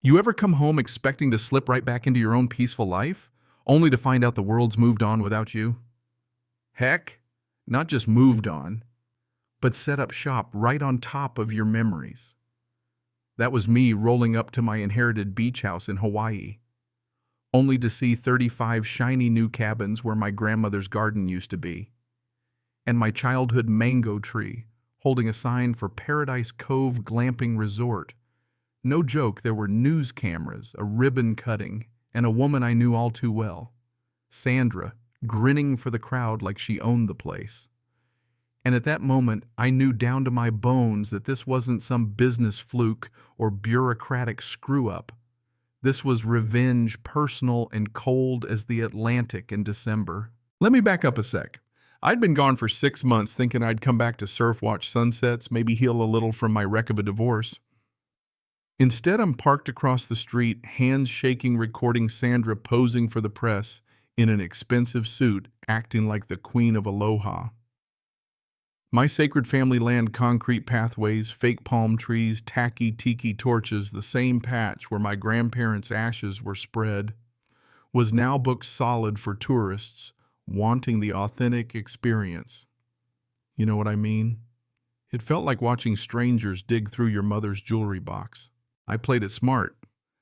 You ever come home expecting to slip right back into your own peaceful life, only to find out the world's moved on without you? Heck, not just moved on, but set up shop right on top of your memories. That was me rolling up to my inherited beach house in Hawaii, only to see 35 shiny new cabins where my grandmother's garden used to be, and my childhood mango tree holding a sign for Paradise Cove Glamping Resort. No joke, there were news cameras, a ribbon cutting, and a woman I knew all too well, Sandra, grinning for the crowd like she owned the place. And at that moment, I knew down to my bones that this wasn't some business fluke or bureaucratic screw-up. This was revenge, personal and cold as the Atlantic in December. Let me back up a sec. I'd been gone for 6 months thinking I'd come back to surf, watch sunsets, maybe heal a little from my wreck of a divorce. Instead, I'm parked across the street, hands shaking, recording Sandra posing for the press in an expensive suit, acting like the queen of Aloha. My sacred family land, concrete pathways, fake palm trees, tacky tiki torches, the same patch where my grandparents' ashes were spread, was now booked solid for tourists wanting the authentic experience. You know what I mean? It felt like watching strangers dig through your mother's jewelry box. I played it smart,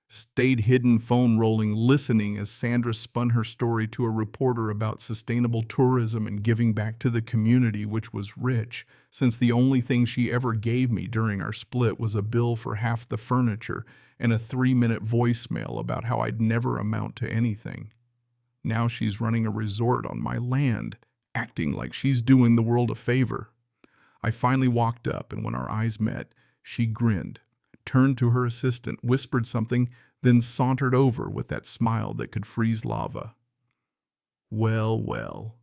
stayed hidden, phone rolling, listening as Sandra spun her story to a reporter about sustainable tourism and giving back to the community, which was rich, since the only thing she ever gave me during our split was a bill for half the furniture and a 3-minute voicemail about how I'd never amount to anything. Now she's running a resort on my land, acting like she's doing the world a favor. I finally walked up, and when our eyes met, she grinned, turned to her assistant, whispered something, then sauntered over with that smile that could freeze lava. Well, well.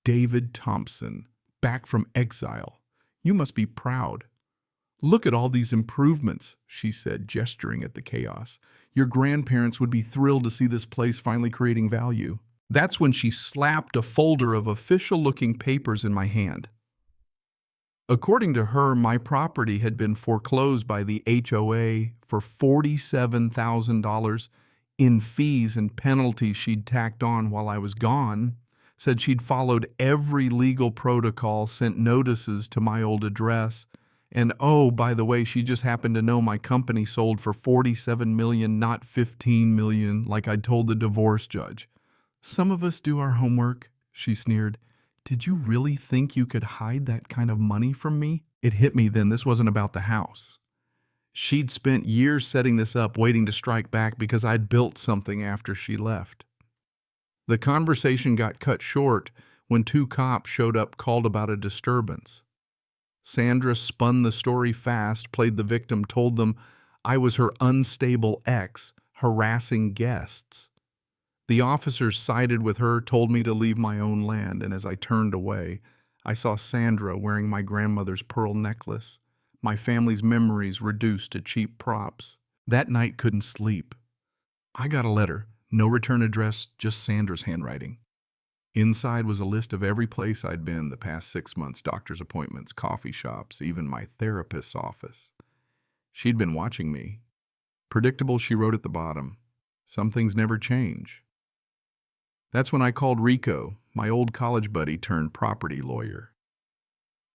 David Thompson, back from exile. You must be proud. Look at all these improvements, she said, gesturing at the chaos. Your grandparents would be thrilled to see this place finally creating value. That's when she slapped a folder of official-looking papers in my hand. According to her, my property had been foreclosed by the HOA for $47,000 in fees and penalties she'd tacked on while I was gone, said she'd followed every legal protocol, sent notices to my old address, and oh, by the way, she just happened to know my company sold for $47 million, not $15 million, like I'd told the divorce judge. Some of us do our homework, she sneered. Did you really think you could hide that kind of money from me? It hit me then this wasn't about the house. She'd spent years setting this up, waiting to strike back because I'd built something after she left. The conversation got cut short when 2 cops showed up, called about a disturbance. Sandra spun the story fast, played the victim, told them I was her unstable ex harassing guests. The officers sided with her, told me to leave my own land, and as I turned away, I saw Sandra wearing my grandmother's pearl necklace, my family's memories reduced to cheap props. That night couldn't sleep. I got a letter, no return address, just Sandra's handwriting. Inside was a list of every place I'd been the past 6 months, doctor's appointments, coffee shops, even my therapist's office. She'd been watching me. Predictable, she wrote at the bottom, some things never change. That's when I called Rico, my old college buddy turned property lawyer.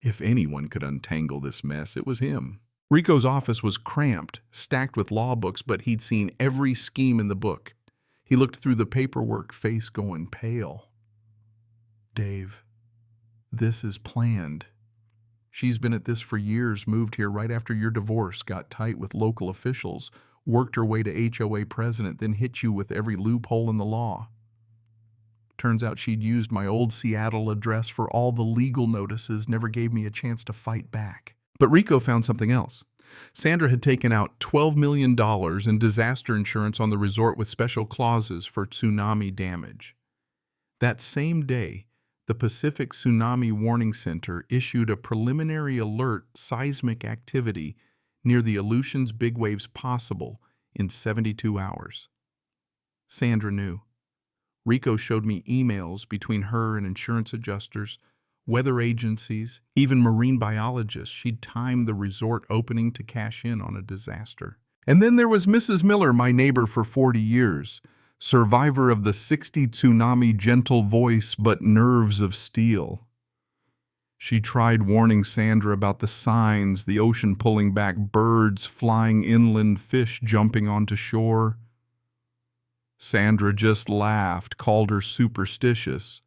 If anyone could untangle this mess, it was him. Rico's office was cramped, stacked with law books, but he'd seen every scheme in the book. He looked through the paperwork, face going pale. Dave, this is planned. She's been at this for years, moved here right after your divorce, got tight with local officials, worked her way to HOA president, then hit you with every loophole in the law. Turns out she'd used my old Seattle address for all the legal notices, never gave me a chance to fight back. But Rico found something else. Sandra had taken out $12 million in disaster insurance on the resort with special clauses for tsunami damage. That same day, the Pacific Tsunami Warning Center issued a preliminary alert seismic activity near the Aleutians big waves possible in 72 hours. Sandra knew. Rico showed me emails between her and insurance adjusters, weather agencies, even marine biologists. She'd timed the resort opening to cash in on a disaster. And then there was Mrs. Miller, my neighbor for 40 years, survivor of the '60 tsunami, gentle voice but nerves of steel. She tried warning Sandra about the signs, the ocean pulling back, birds flying inland, fish jumping onto shore. Sandra just laughed, called her superstitious.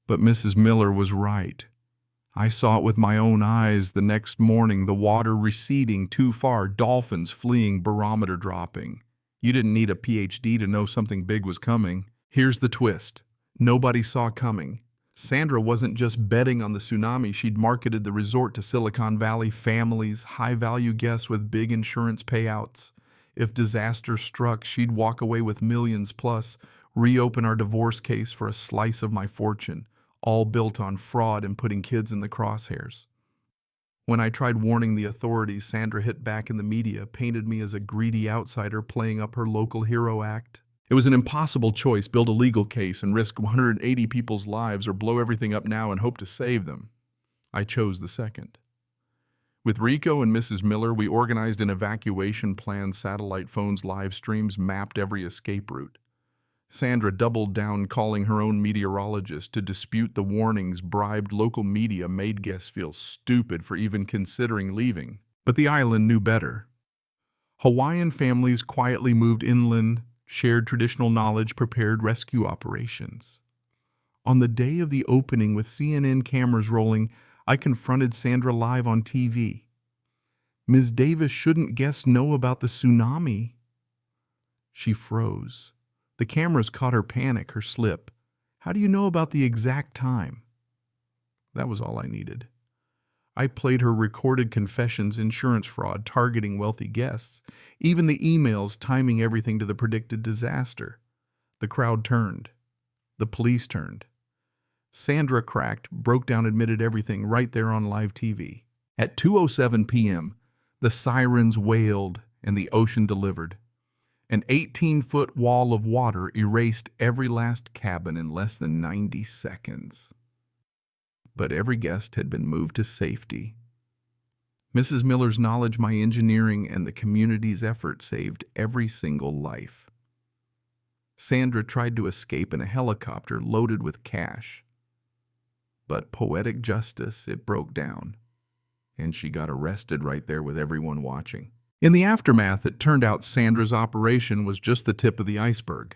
But Mrs. Miller was right. I saw it with my own eyes the next morning, the water receding too far, dolphins fleeing, barometer dropping. You didn't need a PhD to know something big was coming. Here's the twist. Nobody saw coming. Sandra wasn't just betting on the tsunami, she'd marketed the resort to Silicon Valley families, high-value guests with big insurance payouts. If disaster struck, she'd walk away with millions plus, reopen our divorce case for a slice of my fortune, all built on fraud and putting kids in the crosshairs. When I tried warning the authorities, Sandra hit back in the media, painted me as a greedy outsider playing up her local hero act. It was an impossible choice: build a legal case and risk 180 people's lives, or blow everything up now and hope to save them. I chose the second. With Rico and Mrs. Miller, we organized an evacuation plan, satellite phones, live streams, mapped every escape route. Sandra doubled down, calling her own meteorologist to dispute the warnings, bribed local media, made guests feel stupid for even considering leaving. But the island knew better. Hawaiian families quietly moved inland, shared traditional knowledge, prepared rescue operations. On the day of the opening, with CNN cameras rolling, I confronted Sandra live on TV. "Ms. Davis, shouldn't guests know about the tsunami?" She froze. The cameras caught her panic, her slip. "How do you know about the exact time?" That was all I needed. I played her recorded confessions, insurance fraud, targeting wealthy guests, even the emails timing everything to the predicted disaster. The crowd turned. The police turned. Sandra cracked, broke down, admitted everything right there on live TV. At 2:07 p.m., the sirens wailed and the ocean delivered. An 18-foot wall of water erased every last cabin in less than 90 seconds. But every guest had been moved to safety. Mrs. Miller's knowledge, my engineering, and the community's effort saved every single life. Sandra tried to escape in a helicopter loaded with cash. But poetic justice, it broke down, and she got arrested right there with everyone watching. In the aftermath, it turned out Sandra's operation was just the tip of the iceberg.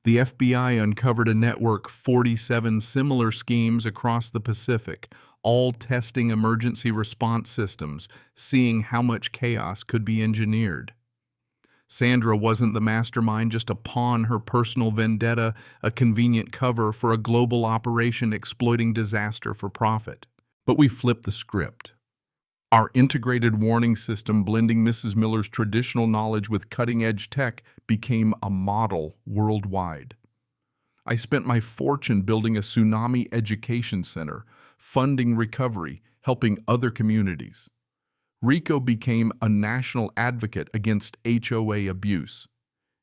The FBI uncovered a network, 47 similar schemes across the Pacific, all testing emergency response systems, seeing how much chaos could be engineered. Sandra wasn't the mastermind, just a pawn, her personal vendetta, a convenient cover for a global operation exploiting disaster for profit. But we flipped the script. Our integrated warning system, blending Mrs. Miller's traditional knowledge with cutting-edge tech, became a model worldwide. I spent my fortune building a tsunami education center, funding recovery, helping other communities. Rico became a national advocate against HOA abuse,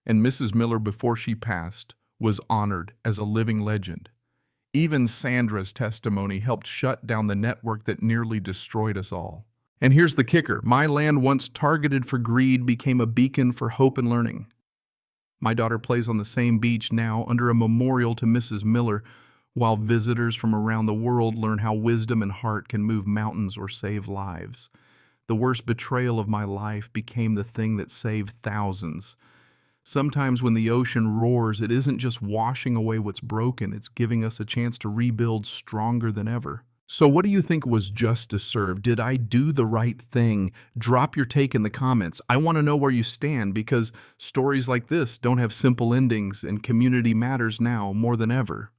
and Mrs. Miller, before she passed, was honored as a living legend. Even Sandra's testimony helped shut down the network that nearly destroyed us all. And here's the kicker: my land, once targeted for greed, became a beacon for hope and learning. My daughter plays on the same beach now under a memorial to Mrs. Miller, while visitors from around the world learn how wisdom and heart can move mountains or save lives. The worst betrayal of my life became the thing that saved thousands. Sometimes when the ocean roars, it isn't just washing away what's broken, it's giving us a chance to rebuild stronger than ever. So what do you think was justice served? Did I do the right thing? Drop your take in the comments. I want to know where you stand, because stories like this don't have simple endings, and community matters now more than ever.